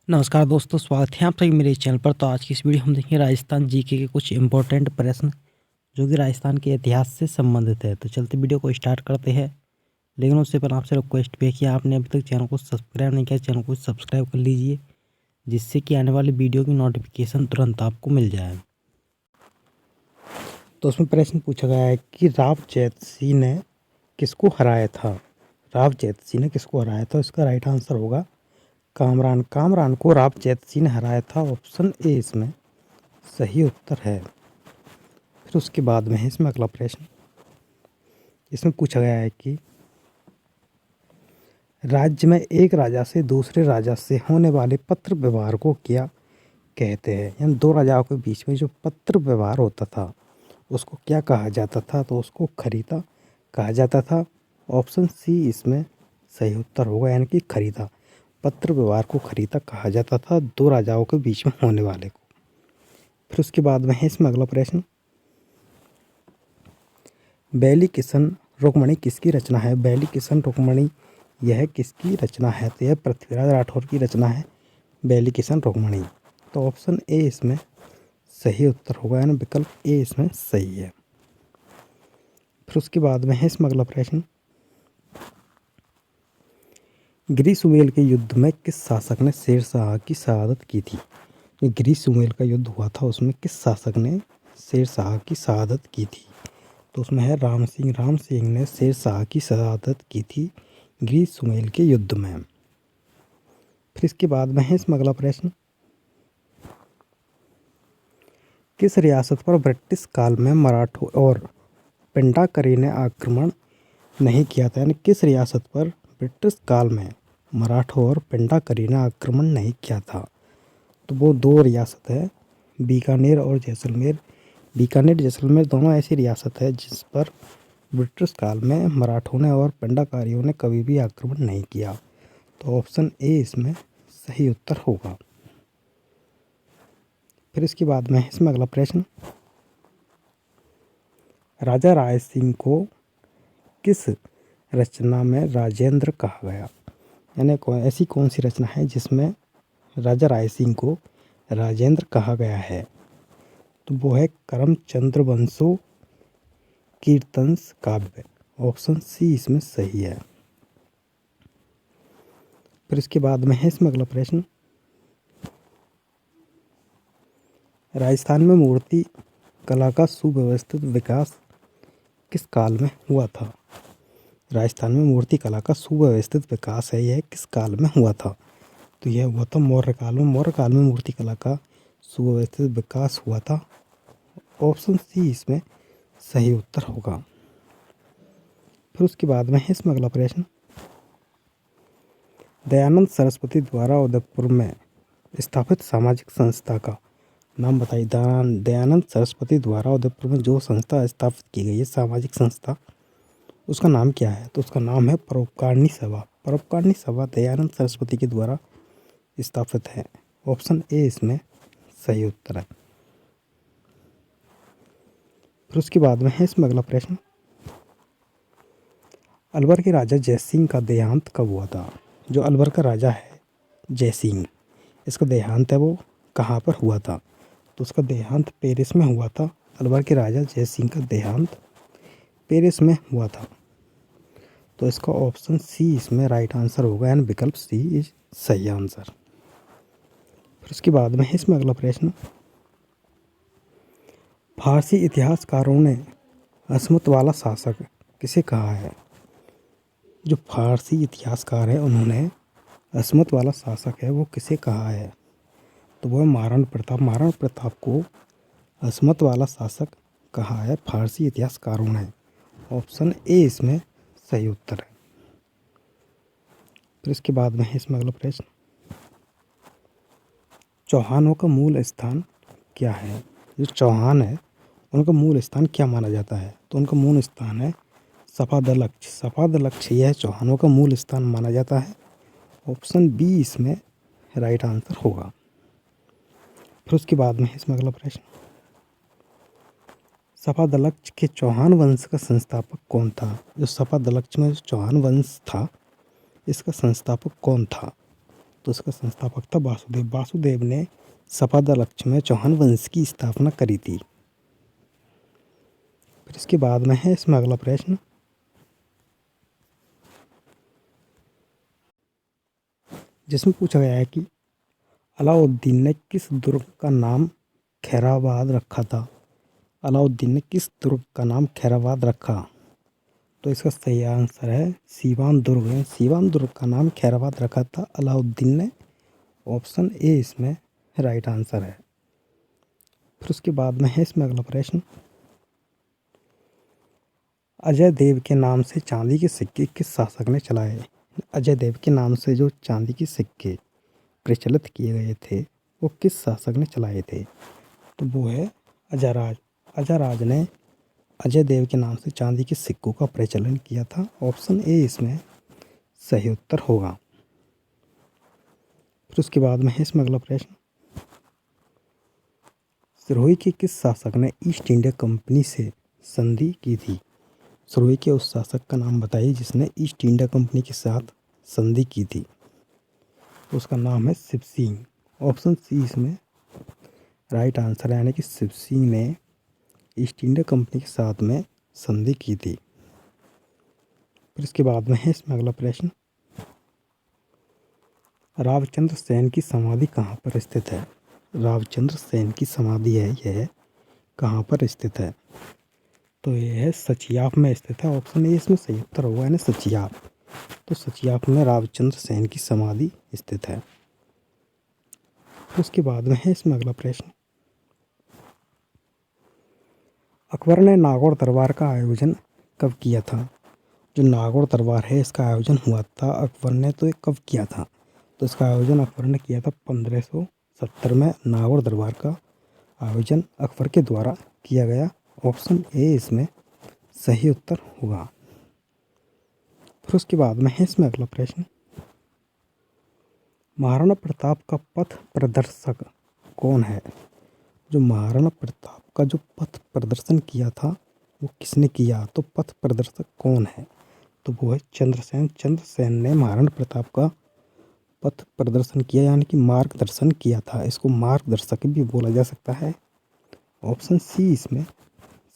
नमस्कार दोस्तों, स्वागत है आप सभी मेरे चैनल पर। तो आज की इस वीडियो हम देखेंगे राजस्थान जीके के कुछ इंपॉर्टेंट प्रश्न जो कि राजस्थान के इतिहास से संबंधित है। तो चलते वीडियो को स्टार्ट करते हैं, लेकिन उससे पहले आपसे रिक्वेस्ट भी है कि आपने अभी तक चैनल को सब्सक्राइब नहीं किया, चैनल को सब्सक्राइब कर लीजिए, जिससे कि आने वाली वीडियो की नोटिफिकेशन तुरंत आपको मिल जाए। तो उसमें प्रश्न पूछा गया है कि राव जैतसी ने किसको हराया था। राव जैतसी ने किसको हराया था? इसका राइट आंसर होगा कामरान। कामरान को राव जैतसी ने हराया था। ऑप्शन ए इसमें सही उत्तर है। फिर उसके बाद में है इसमें अगला प्रश्न। इसमें पूछा गया है कि राज्य में एक राजा से दूसरे राजा से होने वाले पत्र व्यवहार को क्या कहते हैं? यानी दो राजाओं के बीच में जो पत्र व्यवहार होता था उसको क्या कहा जाता था? तो उसको खरीदा कहा जाता था। ऑप्शन सी इसमें सही उत्तर होगा, यानी कि खरीदा। पत्र व्यवहार को खरीदा कहा जाता था दो राजाओं के बीच में होने वाले को। फिर उसके बाद में है इसमें अगला प्रश्न। बैली किशन रुक्मणी किसकी रचना है? बैली किशन रुक्मणी यह किसकी रचना है? तो यह पृथ्वीराज राठौर की रचना है, बैली किशन रुक्मणी। तो ऑप्शन ए इसमें सही उत्तर होगा, यानी विकल्प ए इसमें सही है। फिर उसके बाद में है इसमें अगला प्रश्न। ग्रीष्मवेल के युद्ध में किस शासक ने शेरशाह की शहादत की थी? ग्रीष्मवेल का युद्ध हुआ था, उसमें किस शासक ने शेरशाह की शहादत की थी? तो उसमें है राम सिंह। राम सिंह ने शेरशाह की शहादत की थी ग्रीष्मवेल के युद्ध में। फिर इसके बाद में है इसमें अगला प्रश्न। किस रियासत पर ब्रिटिश काल में मराठों और पेंडाकरी ने आक्रमण नहीं किया था? यानी किस रियासत पर ब्रिटिश काल में मराठों और पेंडाकरी ने आक्रमण नहीं किया था? तो वो दो रियासत है, बीकानेर और जैसलमेर। बीकानेर जैसलमेर दोनों ऐसी रियासत है जिस पर ब्रिटिश काल में मराठों ने और पेंडाकारियों ने कभी भी आक्रमण नहीं किया। तो ऑप्शन ए इसमें सही उत्तर होगा। फिर इसके बाद में इसमें अगला प्रश्न। राजा राय सिंह को किस रचना में राजेंद्र कहा गया? यानी ऐसी कौन सी रचना है जिसमें राजा राय सिंह को राजेंद्र कहा गया है? तो वो है करमचंद्र वंशो कीर्तंस काव्य। ऑप्शन सी इसमें सही है। फिर इसके बाद में है इसमें अगला प्रश्न। राजस्थान में मूर्ति कला का सुव्यवस्थित विकास किस काल में हुआ था? राजस्थान में मूर्ति कला का सुव्यवस्थित विकास है, यह किस काल में हुआ था? तो यह हुआ था मौर्य काल में। मौर्य काल में मूर्ति कला का सुव्यवस्थित विकास हुआ था। ऑप्शन सी इसमें सही उत्तर होगा। फिर उसके बाद में है इसमें अगला प्रश्न। दयानंद सरस्वती द्वारा उदयपुर में स्थापित सामाजिक संस्था का नाम बताइए। दयानंद सरस्वती द्वारा उदयपुर में जो संस्था स्थापित की गई है, सामाजिक संस्था, उसका नाम क्या है? तो उसका नाम है परोपकारिणी सभा। परोपकारिणी सभा दयानंद सरस्वती के द्वारा स्थापित है। ऑप्शन ए इसमें सही उत्तर है। फिर उसके बाद में है इसमें अगला प्रश्न। अलवर के राजा जयसिंह का देहांत कब हुआ था? जो अलवर का राजा है जयसिंह, इसका देहांत है वो कहाँ पर हुआ था? तो उसका देहांत पेरिस में हुआ था। अलवर के राजा जयसिंह का देहांत पेरिस में हुआ था। तो इसका ऑप्शन सी इसमें राइट आंसर होगा, यानी विकल्प सी इज सही आंसर। फिर उसके बाद में है इसमें अगला प्रश्न। फारसी इतिहासकारों ने अजमत वाला शासक किसे कहा है? जो फारसी इतिहासकार है उन्होंने अजमत वाला शासक है वो किसे कहा है? तो वो है महाराणा प्रताप। महाराणा प्रताप को अजमत वाला शासक कहा है फारसी इतिहासकारों ने। ऑप्शन ए इसमें सही उत्तर है। फिर इसके बाद में है इसमें अगला प्रश्न। चौहानों का मूल स्थान क्या है? जो चौहान है उनका मूल स्थान क्या माना जाता है? तो उनका मूल स्थान है सपादलक्ष। सपादलक्ष यह चौहानों का मूल स्थान माना जाता है। ऑप्शन बी इसमें राइट आंसर होगा। फिर उसके बाद में इसमें अगला प्रश्न। सपादलक्ष के चौहान वंश का संस्थापक कौन था? जो सपादलक्ष में चौहान वंश था इसका संस्थापक कौन था? तो इसका संस्थापक था वासुदेव। वासुदेव ने सपाद लक्ष्मण चौहान वंश की स्थापना करी थी। फिर इसके बाद में है इसमें अगला प्रश्न, जिसमें पूछा गया है कि अलाउद्दीन ने किस दुर्ग का नाम खैराबाद रखा था। अलाउद्दीन ने किस दुर्ग का नाम खैराबाद रखा, तो इसका सही आंसर है सीवान दुर्ग है। सीवान दुर्ग का नाम खैराबाद रखा था अलाउद्दीन ने। ऑप्शन ए इसमें राइट आंसर है। फिर उसके बाद में है इसमें अगला प्रश्न, अजय देव के नाम से चांदी के सिक्के किस शासक ने चलाए। अजय देव के नाम से जो चांदी के सिक्के प्रचलित किए गए थे वो किस शासक ने चलाए थे, तो वो है अजाराज। अजाराज ने अजय देव के नाम से चांदी के सिक्कों का प्रचलन किया था। ऑप्शन ए इसमें सही उत्तर होगा। फिर उसके बाद में है इसमें अगला प्रश्न, सिरोही के किस शासक ने ईस्ट इंडिया कंपनी से संधि की थी। सिरोही के उस शासक का नाम बताइए जिसने ईस्ट इंडिया कंपनी के साथ संधि की थी, तो उसका नाम है शिव सिंह। ऑप्शन सी इसमें राइट आंसर है, यानी कि शिव सिंह ने ईस्ट इंडिया कंपनी के साथ में संधि की थी। फिर इसके बाद में है इसमें अगला प्रश्न, रावचंद्र सेन की समाधि कहाँ पर स्थित है। रावचंद्र सेन की समाधि है यह कहाँ पर स्थित है, तो यह है सचियाफ में स्थित है। ऑप्शन ए इसमें सही उत्तर होगा, यानी सचियाफ। तो सचियाफ में रावचंद्र सेन की समाधि स्थित है। उसके बाद में है इसमें अगला प्रश्न, अकबर ने नागौर दरबार का आयोजन कब किया था। जो नागौर दरबार है इसका आयोजन हुआ था अकबर ने, तो ये कब किया था, तो इसका आयोजन अकबर ने किया था 1570 में। नागौर दरबार का आयोजन अकबर के द्वारा किया गया। ऑप्शन ए इसमें सही उत्तर होगा। फिर उसके बाद में है इसमें अगला प्रश्न, महाराणा प्रताप का पथ प्रदर्शक कौन है। जो महाराणा प्रताप का जो पथ प्रदर्शन किया था वो किसने किया, तो पथ प्रदर्शक कौन है, तो वो है चंद्रसेन। चंद्रसेन ने महाराणा प्रताप का पथ प्रदर्शन किया, यानी कि मार्गदर्शन किया था। इसको मार्गदर्शक भी बोला जा सकता है। ऑप्शन सी इसमें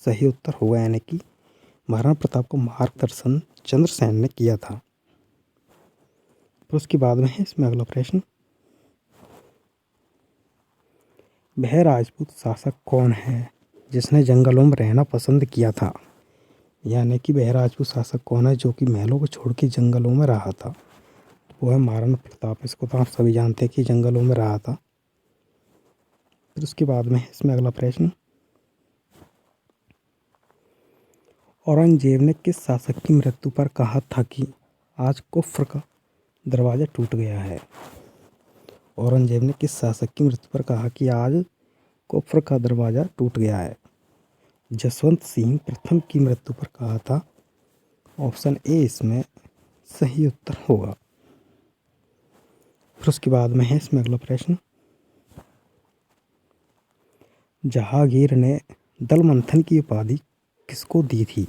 सही उत्तर होगा, यानी कि महाराणा प्रताप को मार्गदर्शन चंद्रसेन ने किया था। फिर उसके बाद में है इसमें अगला प्रश्न, वह राजपूत शासक कौन है जिसने जंगलों में रहना पसंद किया था। यानी कि वह राजपूत शासक कौन है जो कि महलों को छोड़ के जंगलों में रहा था, वो है महाराणा प्रताप। इसको तो आप सभी जानते हैं कि जंगलों में रहा था। फिर उसके बाद में है इसमें अगला प्रश्न, औरंगजेब ने किस शासक की मृत्यु पर कहा था कि आज कुफ्र का दरवाज़ा टूट गया है। औरंगजेब ने किस शासक की मृत्यु पर कहा कि आज कुफ्र का दरवाज़ा टूट गया है। जसवंत सिंह प्रथम की मृत्यु पर कहा था। ऑप्शन ए इसमें सही उत्तर होगा। फिर उसके बाद में है इसमें अगला प्रश्न, जहांगीर ने दल मंथन की उपाधि किसको दी थी।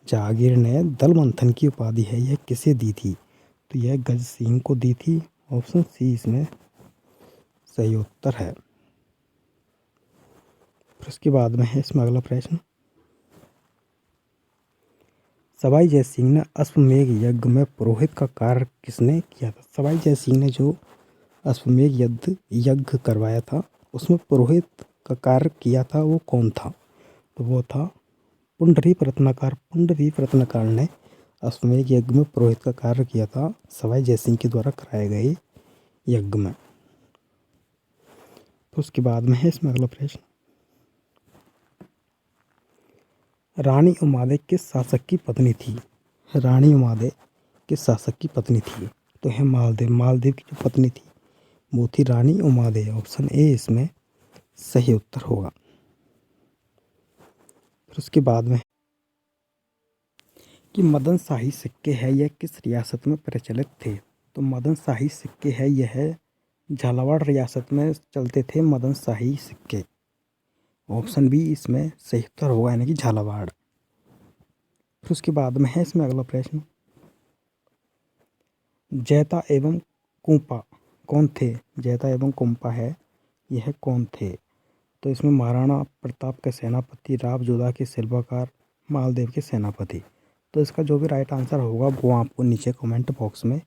जहांगीर ने दल मंथन की उपाधि है यह किसे दी थी, तो यह गज सिंह को दी थी। ऑप्शन सी इसमें सही उत्तर है। फिर उसके बाद में है इसमें अगला प्रश्न, सवाई जय सिंह ने अश्वमेध यज्ञ में पुरोहित का कार्य किसने किया था। सवाई जय सिंह ने जो अश्वमेध यज्ञ करवाया था उसमें पुरोहित का कार्य किया था वो कौन था, तो वो था पुंडरीक रत्नाकर। पुंडरीक रत्नाकर ने अश्वमेध यज्ञ में पुरोहित का कार्य किया था सवाई जय सिंह के द्वारा कराए गए यज्ञ में। तो उसके बाद में है इसमें अगला प्रश्न, रानी उमादे किस शासक की पत्नी थी। रानी उमादे किस शासक की पत्नी थी, तो है मालदेव। मालदेव की जो पत्नी थी वो थी रानी उमादे। ऑप्शन ए इसमें सही उत्तर होगा। फिर उसके बाद में कि मदन शाही सिक्के है यह किस रियासत में प्रचलित थे, तो मदन शाही सिक्के है यह झालावाड़ रियासत में चलते थे मदन शाही सिक्के। ऑप्शन बी इसमें सही उत्तर होगा, यानी कि झालावाड़। फिर उसके बाद में है इसमें अगला प्रश्न, जैता एवं कूपा कौन थे? जैता एवं कुंपा है, यह कौन थे? तो इसमें महाराणा प्रताप के सेनापति, राव जोधा के शिल्पकार, मालदेव के सेनापति। तो इसका जो भी राइट आंसर होगा वो आपको नीचे कमेंट बॉक्स में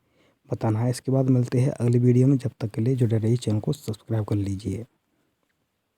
बताना है। इसके बाद मिलते हैं अगली वीडियो में, जब तक के लिए जुड़े रहिए, चैनल को सब्सक्राइब कर लीजिए।